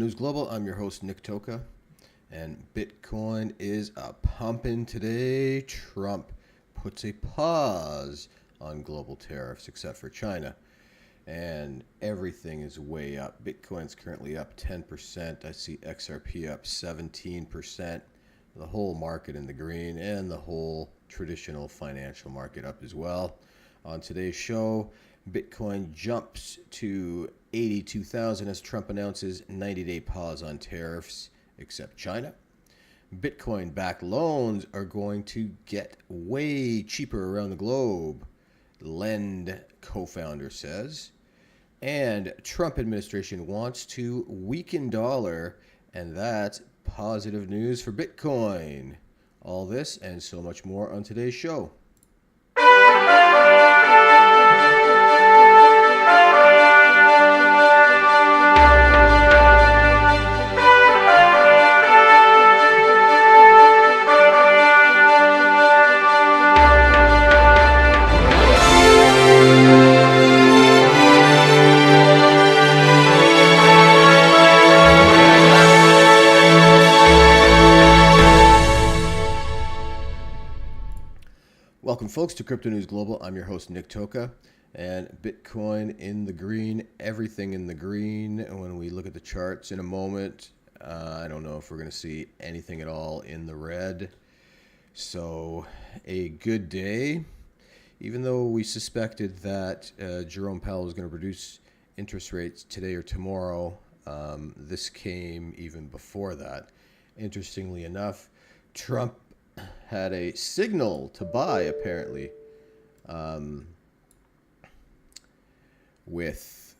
News Global. I'm your host, Nick Toka, and Bitcoin is a pumping today. Trump puts a pause on global tariffs except for China, and everything is way up. Bitcoin's currently up 10%. I see XRP up 17%. The whole market in the green, and the whole traditional financial market up as well. On today's show, Bitcoin jumps to 82,000 as Trump announces 90-day pause on tariffs except China. Bitcoin-backed loans are going to get way cheaper around the globe, Ledn co-founder says. And Trump administration wants to weaken dollar, and that's positive news for Bitcoin. All this and so much more on today's show. Welcome, folks, to Crypto News Global. I'm your host, Nick Toka, and Bitcoin in the green, everything in the green. When we look at the charts in a moment, I don't know if we're going to see anything at all in the red. So a good day, even though we suspected that Jerome Powell was going to reduce interest rates today or tomorrow. This came even before that. Interestingly enough, Trump had a signal to buy, apparently, with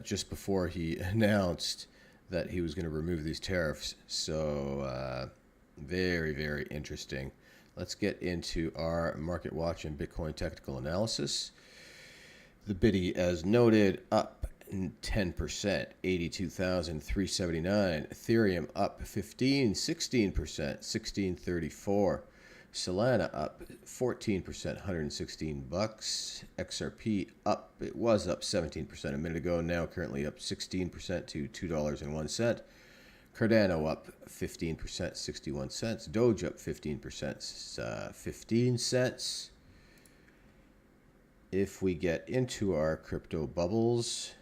just before he announced that he was going to remove these tariffs. So very, very interesting. Let's get into our market watch and Bitcoin technical analysis. The BITI, as noted, up 10%, 82,379. Ethereum up 16%, 1634. Solana up 14%, 116 bucks. XRP up, it was up 17% a minute ago, now currently up 16% to $2.01. Cardano up 15%, 61 cents. Doge up 15%, 15 cents. If we get into our crypto bubbles,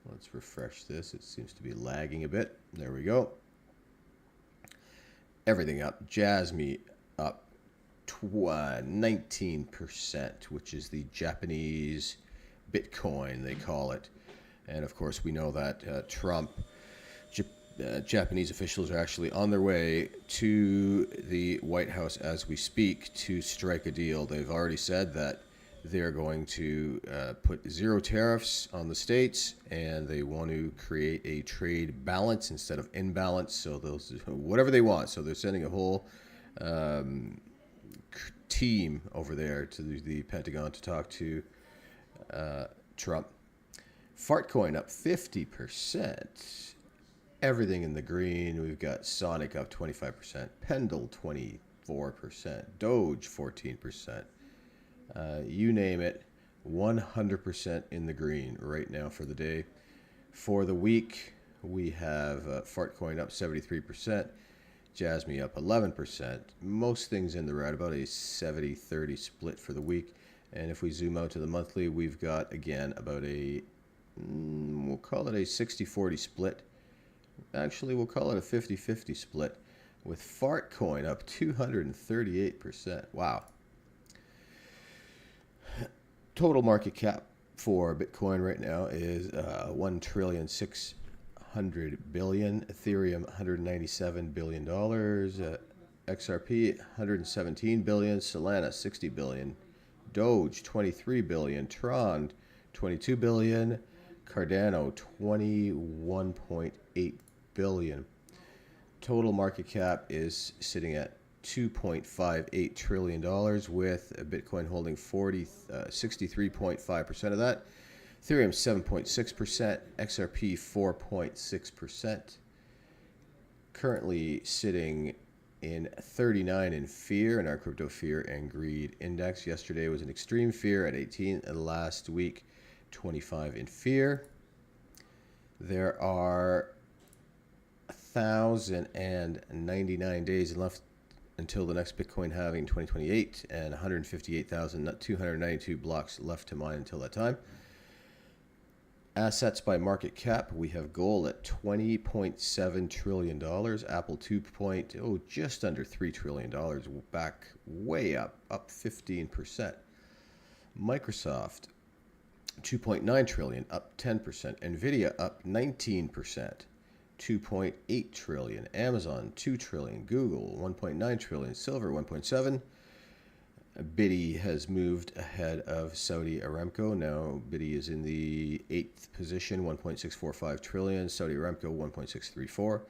let's refresh this. It seems to be lagging a bit. There we go. Everything up. Jasmy up 19%, which is the Japanese Bitcoin, they call it. And of course, we know that Japanese officials are actually on their way to the White House as we speak to strike a deal. They've already said that they're going to put zero tariffs on the states, and they want to create a trade balance instead of imbalance. So those, whatever they want. So they're sending a whole team over there to the Pentagon to talk to Trump. Fartcoin up 50%. Everything in the green. We've got Sonic up 25%. Pendle 24%. Doge 14%. You name it, 100% in the green right now for the day. For the week, we have Fartcoin up 73%, Jasmy up 11%. Most things in the red, about a 70-30 split for the week. And if we zoom out to the monthly, we've got, again, about a, we'll call it a 60-40 split. Actually, we'll call it a 50-50 split, with Fartcoin up 238%. Wow. Total market cap for Bitcoin right now is $1,600,000,000. Ethereum $197 billion. XRP $117 billion. Solana $60 billion. Doge $23 billion. Tron $22 billion. Cardano $21.8 billion. Total market cap is sitting at $2.58 trillion, with Bitcoin holding 63.5% of that. Ethereum 7.6%, XRP 4.6%. Currently sitting in 39 in fear in our crypto fear and greed index. Yesterday was an extreme fear at 18, and last week 25 in fear. There are 1,099 days left until the next Bitcoin halving in 2028, and 158,292 blocks left to mine until that time. Assets by market cap, we have gold at $20.7 trillion, Apple just under $3 trillion, back way up 15%. Microsoft, 2.9 trillion, up 10%. Nvidia up 19%, 2.8 trillion. Amazon, 2 trillion. Google, 1.9 trillion. Silver, 1.7. Biddy has moved ahead of Saudi Aramco. Now Biddy is in the 8th position, 1.645 trillion. Saudi Aramco, 1.634.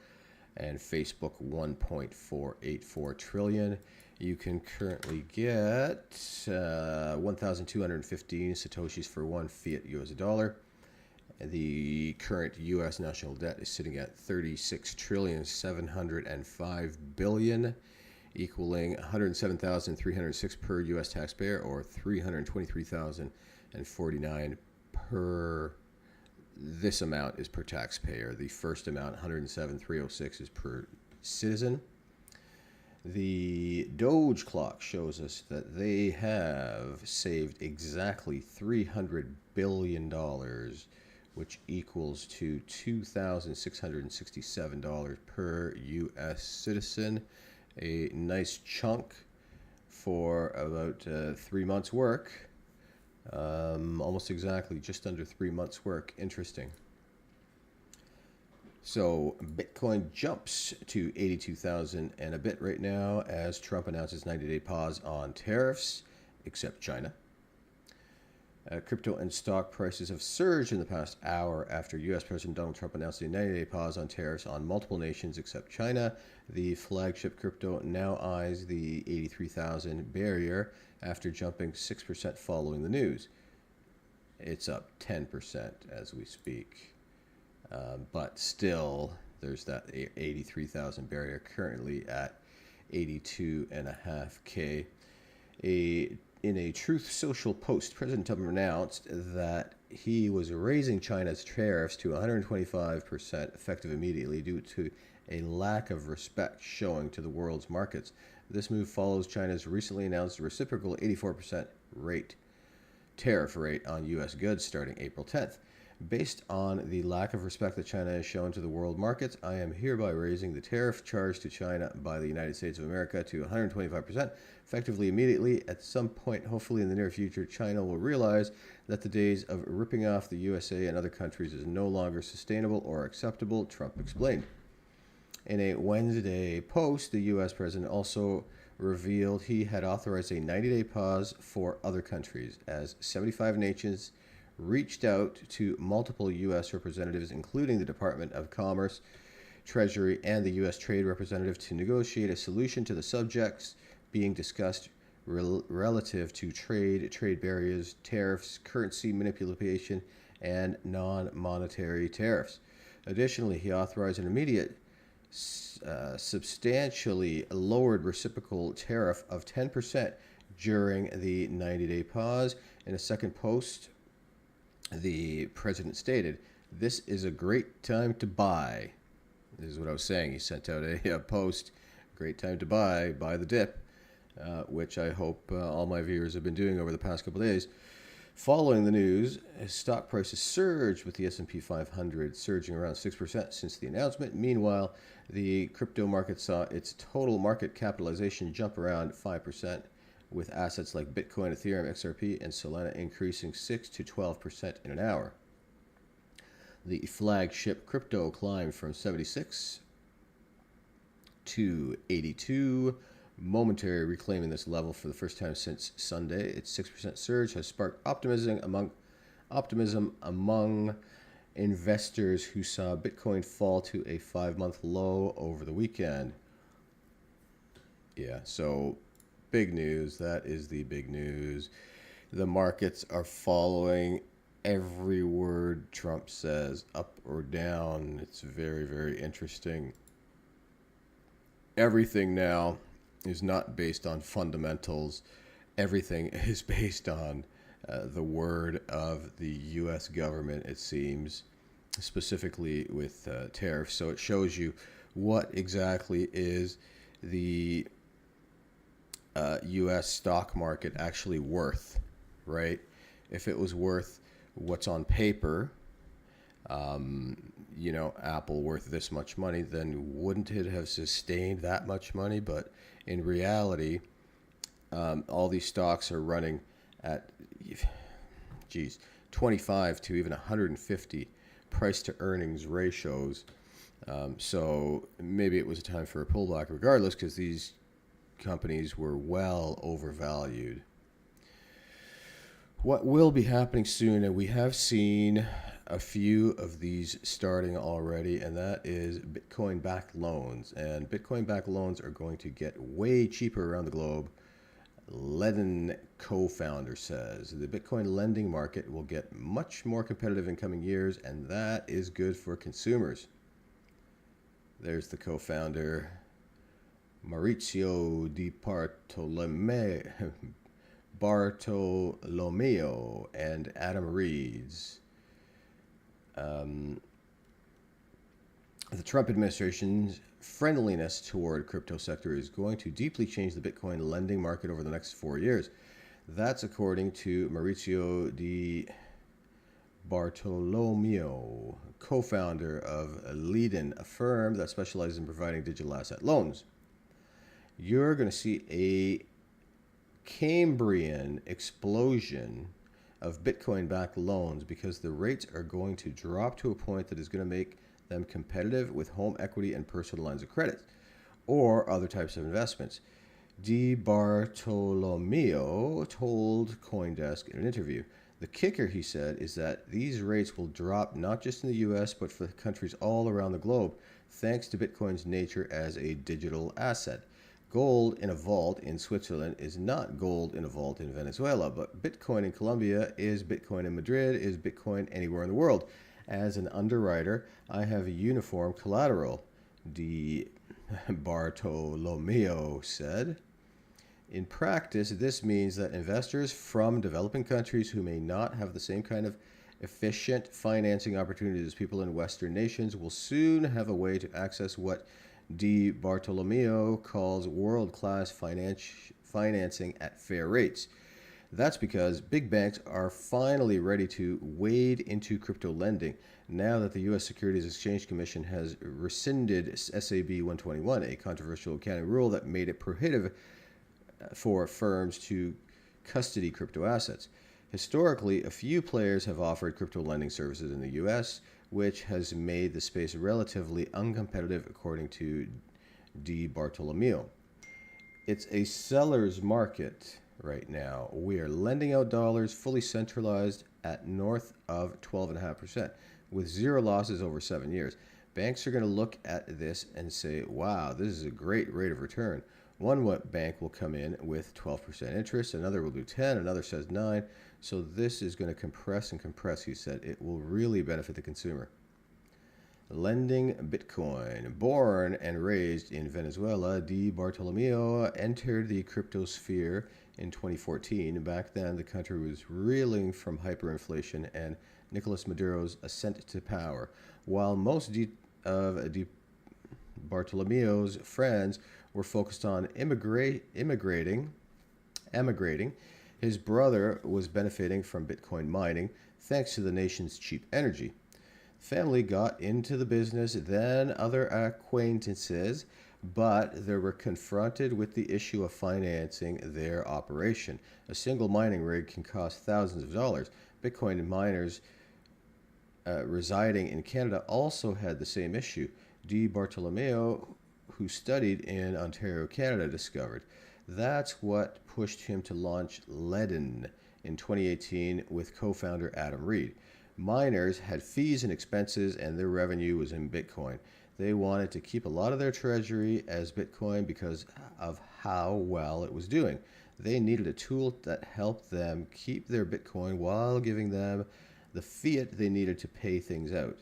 And Facebook, 1.484 trillion. You can currently get 1,215 Satoshis for one fiat US dollar. The current U.S. national debt is sitting at $36,705 billion, equaling $107,306 per U.S. taxpayer, or $323,049 per. This amount is per taxpayer. The first amount, $107,306, is per citizen. The Doge clock shows us that they have saved exactly $300 billion, which equals to $2,667 per U.S. citizen. A nice chunk for about 3 months' work. Almost exactly, just under 3 months' work. Interesting. So Bitcoin jumps to 82,000 and a bit right now as Trump announces 90-day pause on tariffs, except China. Crypto and stock prices have surged in the past hour after U.S. President Donald Trump announced a 90-day pause on tariffs on multiple nations except China. The flagship crypto now eyes the 83,000 barrier after jumping 6% following the news. It's up 10% as we speak. But still, there's that 83,000 barrier, currently at 82.5K. In a Truth Social post, President Trump announced that he was raising China's tariffs to 125% effective immediately due to a lack of respect showing to the world's markets. This move follows China's recently announced reciprocal 84% tariff rate on U.S. goods starting April 10th. Based on the lack of respect that China has shown to the world markets, I am hereby raising the tariff charged to China by the United States of America to 125%, effectively immediately. At some point, hopefully in the near future, China will realize that the days of ripping off the USA and other countries is no longer sustainable or acceptable, Trump explained. In a Wednesday post, the U.S. president also revealed he had authorized a 90-day pause for other countries, as 75 nations reached out to multiple U.S. representatives, including the Department of Commerce, Treasury, and the U.S. Trade Representative, to negotiate a solution to the subjects being discussed relative to trade barriers, tariffs, currency manipulation, and non-monetary tariffs. Additionally, he authorized an immediate, substantially lowered reciprocal tariff of 10% during the 90-day pause. In a second post, the president stated, "This is a great time to buy." This is what I was saying. He sent out a post, "Great time to buy the dip," which I hope all my viewers have been doing over the past couple of days. Following the news, stock prices surged, with the S&P 500 surging around 6% since the announcement. Meanwhile, the crypto market saw its total market capitalization jump around 5%. With assets like Bitcoin, Ethereum, XRP, and Solana increasing 6 to 12% in an hour. The flagship crypto climbed from 76 to 82, momentarily reclaiming this level for the first time since Sunday. Its 6% surge has sparked optimism among investors who saw Bitcoin fall to a 5-month low over the weekend. Yeah, so big news. That is the big news. The markets are following every word Trump says, up or down. It's very, very interesting. Everything now is not based on fundamentals. Everything is based on the word of the U.S. government, it seems, specifically with tariffs. So it shows you what exactly is the U.S. stock market actually worth, right? If it was worth what's on paper, Apple worth this much money, then wouldn't it have sustained that much money? But in reality, all these stocks are running at, 25 to even 150 price to earnings ratios. So maybe it was a time for a pullback regardless, because these companies were well overvalued. What will be happening soon, and we have seen a few of these starting already, and that is Bitcoin-backed loans. And Bitcoin-backed loans are going to get way cheaper around the globe. Ledn co-founder says the Bitcoin lending market will get much more competitive in coming years, and that is good for consumers. There's the co-founder, Maurizio Di Bartolomeo and Adam Reeds. The Trump administration's friendliness toward crypto sector is going to deeply change the Bitcoin lending market over the next 4 years. That's according to Maurizio Di Bartolomeo, co-founder of Ledn, a firm that specializes in providing digital asset loans. You're going to see a Cambrian explosion of Bitcoin-backed loans because the rates are going to drop to a point that is going to make them competitive with home equity and personal lines of credit or other types of investments. Di Bartolomeo told CoinDesk in an interview. The kicker, he said, is that these rates will drop not just in the U.S., but for countries all around the globe, thanks to Bitcoin's nature as a digital asset. Gold in a vault in Switzerland is not gold in a vault in Venezuela, but Bitcoin in Colombia is Bitcoin in Madrid, is Bitcoin anywhere in the world. As an underwriter, I have a uniform collateral, Di Bartolomeo said. In practice, this means that investors from developing countries who may not have the same kind of efficient financing opportunities as people in Western nations will soon have a way to access what Di Bartolomeo calls world-class financing at fair rates. That's because big banks are finally ready to wade into crypto lending now that the U.S. Securities Exchange Commission has rescinded SAB 121, a controversial accounting rule that made it prohibitive for firms to custody crypto assets. Historically, a few players have offered crypto lending services in the U.S., which has made the space relatively uncompetitive, according to Di Bartolomeo. It's a seller's market right now. We are lending out dollars fully centralized at north of 12.5%, with zero losses over 7 years. Banks are going to look at this and say, wow, this is a great rate of return. One bank will come in with 12% interest, another will do 10, another says 9. So this is going to compress and compress, he said. It will really benefit the consumer. Lending Bitcoin. Born and raised in Venezuela, Di Bartolomeo entered the crypto sphere in 2014. Back then, the country was reeling from hyperinflation and Nicolas Maduro's ascent to power. While most of Di Bartolomeo's friends were focused on emigrating, his brother was benefiting from Bitcoin mining thanks to the nation's cheap energy. Family got into the business, then other acquaintances, but they were confronted with the issue of financing their operation. A single mining rig can cost thousands of dollars. Bitcoin miners residing in Canada also had the same issue. Di Bartolomeo, who studied in Ontario, Canada, discovered. That's what pushed him to launch Ledn in 2018 with co-founder Adam Reed. Miners had fees and expenses, and their revenue was in Bitcoin. They wanted to keep a lot of their treasury as Bitcoin because of how well it was doing. They needed a tool that helped them keep their Bitcoin while giving them the fiat they needed to pay things out.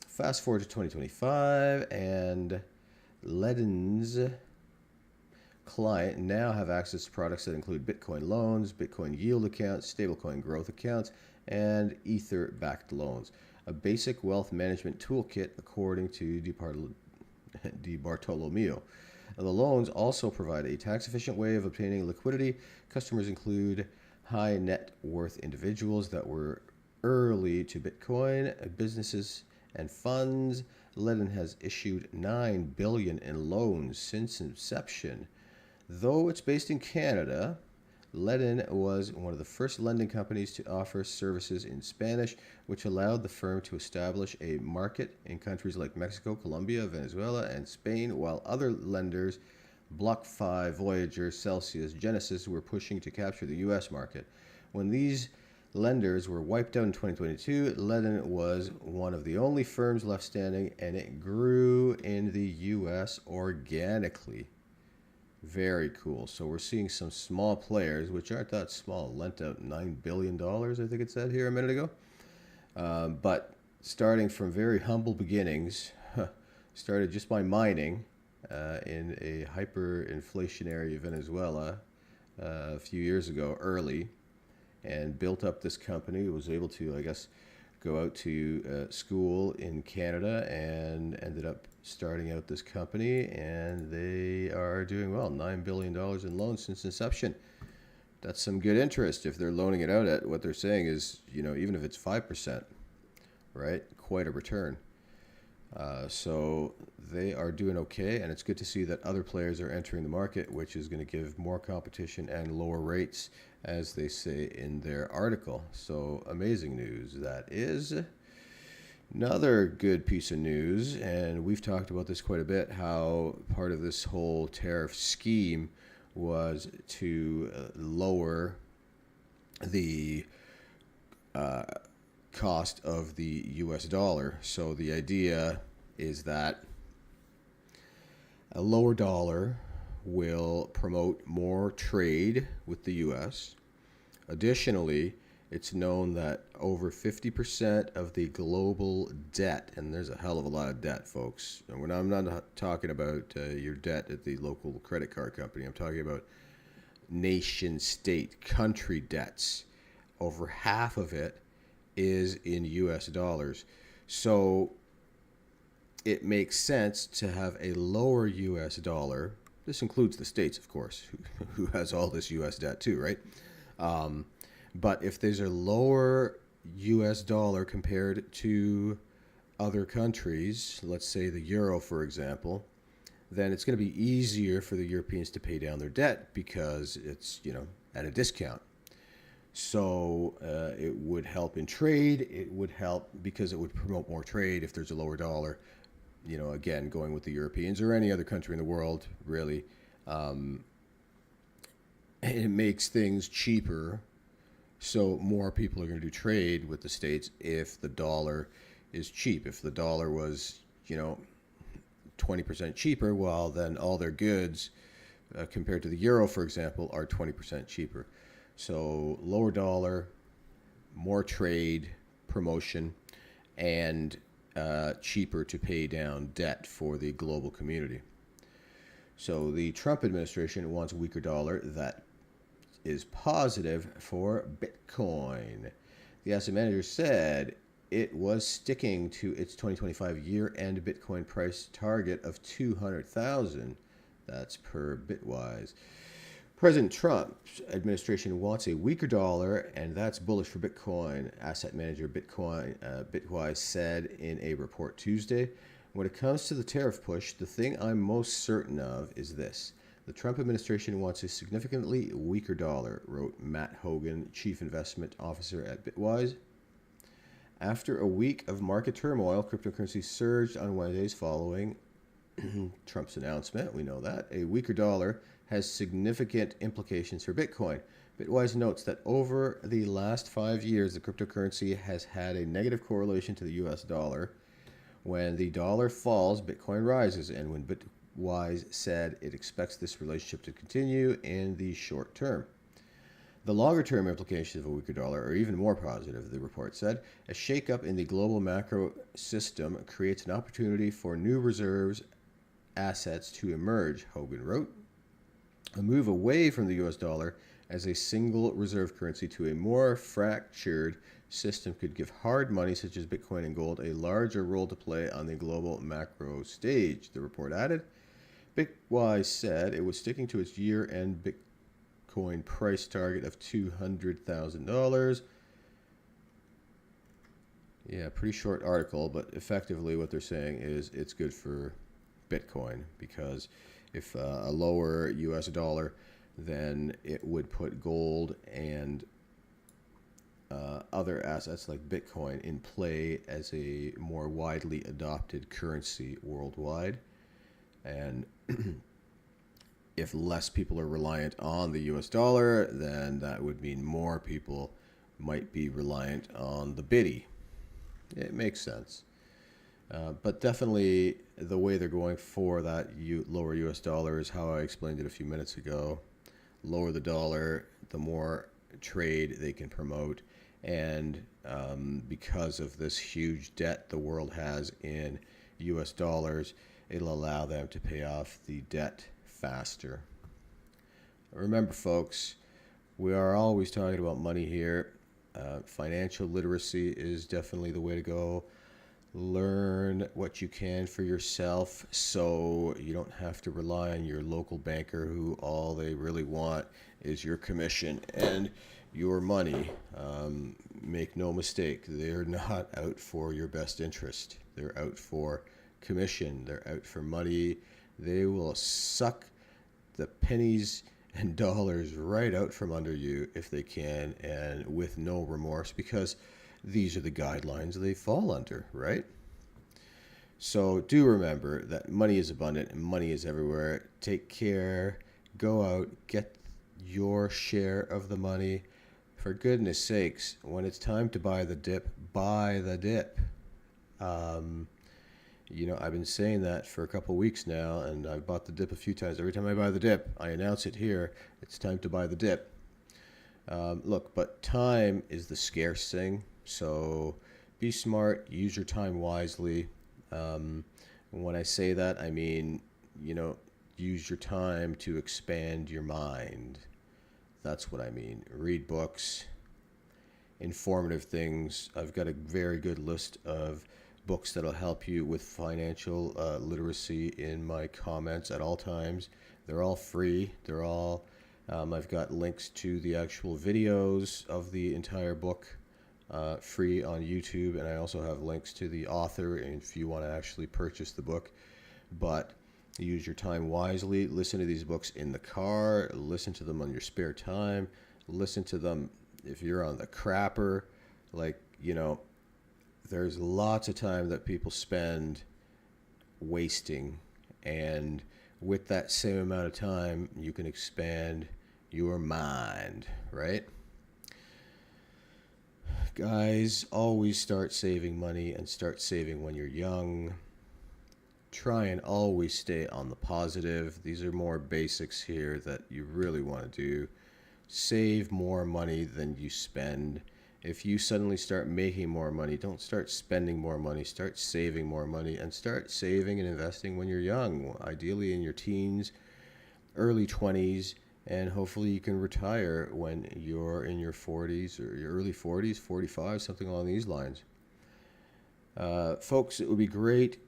Fast forward to 2025, and Ledn's client now have access to products that include Bitcoin loans, Bitcoin yield accounts, stablecoin growth accounts, and Ether-backed loans. A basic wealth management toolkit, according to Di Di Bartolomeo. The loans also provide a tax-efficient way of obtaining liquidity. Customers include high net worth individuals that were early to Bitcoin, businesses, and funds. Ledn has issued $9 billion in loans since inception. Though it's based in Canada, Ledn was one of the first lending companies to offer services in Spanish, which allowed the firm to establish a market in countries like Mexico, Colombia, Venezuela, and Spain, while other lenders, BlockFi, Voyager, Celsius, Genesis, were pushing to capture the U.S. market. When these lenders were wiped out in 2022, Ledn was one of the only firms left standing, and it grew in the U.S. organically. Very cool. So we're seeing some small players, which aren't that small, lent out $9 billion, I think it said here a minute ago. But starting from very humble beginnings, started just by mining in a hyperinflationary Venezuela a few years ago, early, and built up this company. Was able to, I guess, go out to school in Canada and ended up starting out this company, and they are doing well. $9 billion in loans since inception. That's some good interest if they're loaning it out at what they're saying is, even if it's 5%, right? Quite a return. So they are doing okay, and it's good to see that other players are entering the market, which is going to give more competition and lower rates, as they say in their article. So amazing news that is. Another good piece of news, and we've talked about this quite a bit, how part of this whole tariff scheme was to lower the cost of the US dollar. So the idea is that a lower dollar will promote more trade with the US. Additionally, it's known that over 50% of the global debt, and there's a hell of a lot of debt, folks. And I'm not talking about your debt at the local credit card company. I'm talking about nation, state, country debts. Over half of it is in US dollars. So it makes sense to have a lower US dollar. This includes the states, of course, who has all this US debt too, right? But if there's a lower US dollar compared to other countries, let's say the euro, for example, then it's going to be easier for the Europeans to pay down their debt because it's, at a discount. So it would help in trade. It would help because it would promote more trade if there's a lower dollar, again, going with the Europeans or any other country in the world, really. It makes things cheaper. So more people are going to do trade with the states if the dollar is cheap. If the dollar was, 20% cheaper, well, then all their goods, compared to the euro, for example, are 20% cheaper. So lower dollar, more trade, promotion, and cheaper to pay down debt for the global community. So the Trump administration wants a weaker dollar that is positive for Bitcoin. The asset manager said it was sticking to its 2025 year-end Bitcoin price target of 200,000. That's per Bitwise. President Trump's administration wants a weaker dollar, and that's bullish for Bitcoin. Asset manager Bitwise said in a report Tuesday. When it comes to the tariff push, the thing I'm most certain of is this. The Trump administration wants a significantly weaker dollar, wrote Matt Hogan, Chief Investment Officer at Bitwise. After a week of market turmoil, cryptocurrency surged on Wednesdays following Trump's announcement. We know that. A weaker dollar has significant implications for Bitcoin. Bitwise notes that over the last 5 years, the cryptocurrency has had a negative correlation to the US dollar. When the dollar falls, Bitcoin rises, and when Bitwise said it expects this relationship to continue in the short term. The longer-term implications of a weaker dollar are even more positive, the report said. A shakeup in the global macro system creates an opportunity for new reserves assets to emerge, Hogan wrote. A move away from the US dollar as a single reserve currency to a more fractured system could give hard money such as Bitcoin and gold a larger role to play on the global macro stage, the report added. Bitwise said it was sticking to its year-end Bitcoin price target of $200,000. Yeah, pretty short article, but effectively what they're saying is it's good for Bitcoin, because if a lower US dollar, then it would put gold and other assets like Bitcoin in play as a more widely adopted currency worldwide. And if less people are reliant on the US dollar, then that would mean more people might be reliant on the bitty. It makes sense. But definitely the way they're going for that lower US dollar is how I explained it a few minutes ago. Lower the dollar, the more trade they can promote. And because of this huge debt the world has in US dollars, it'll allow them to pay off the debt faster. Remember, folks, we are always talking about money here. Financial literacy is definitely the way to go. Learn what you can for yourself so you don't have to rely on your local banker who all they really want is your commission and your money. Make no mistake, they're not out for your best interest. They're out for commission. They're out for money. They will suck the pennies and dollars right out from under you if they can, and with no remorse, because these are the guidelines they fall under, right? So do remember that money is abundant and money is everywhere. Take care. Go out. Get your share of the money. For goodness sakes, when it's time to buy the dip, buy the dip. I've been saying that for a couple weeks now, and I've bought the dip a few times. Every time I buy the dip, I announce it here. It's time to buy the dip. Look, but time is the scarce thing, so be smart, use your time wisely. When I say that, I mean, use your time to expand your mind. That's what I mean. Read books, informative things. I've got a very good list of books that'll help you with financial literacy in my comments at all times. They're all free. They're all I've got links to the actual videos of the entire book free on YouTube, and I also have links to the author if you want to actually purchase the book. But use your time wisely. Listen to these books in the car. Listen to them on your spare time. Listen to them if you're on the crapper. There's lots of time that people spend wasting, and with that same amount of time, you can expand your mind, right? Guys, always start saving money and start saving when you're young. Try and always stay on the positive. These are more basics here that you really want to do. Save more money than you spend. If you suddenly start making more money, don't start spending more money. Start saving more money, and start saving and investing when you're young, ideally in your teens, early 20s, and hopefully you can retire when you're in your 40s or your early 40s, 45, something along these lines. Folks, it would be great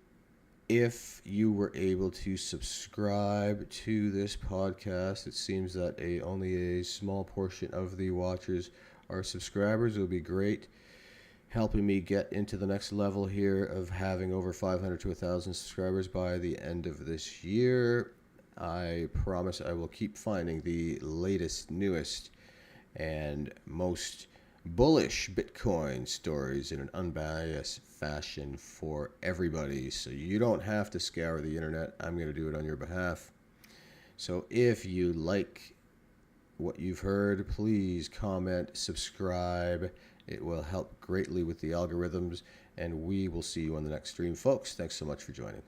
if you were able to subscribe to this podcast. It seems that only a small portion of the watchers are subscribers. It would be great helping me get into the next level here of having over 500 to 1,000 subscribers by the end of this year. I promise I will keep finding the latest, newest, and most bullish Bitcoin stories in an unbiased fashion for everybody, so you don't have to scour the internet. I'm going to do it on your behalf. So if you like what you've heard, please comment, subscribe. It will help greatly with the algorithms, and we will see you on the next stream. Folks, thanks so much for joining.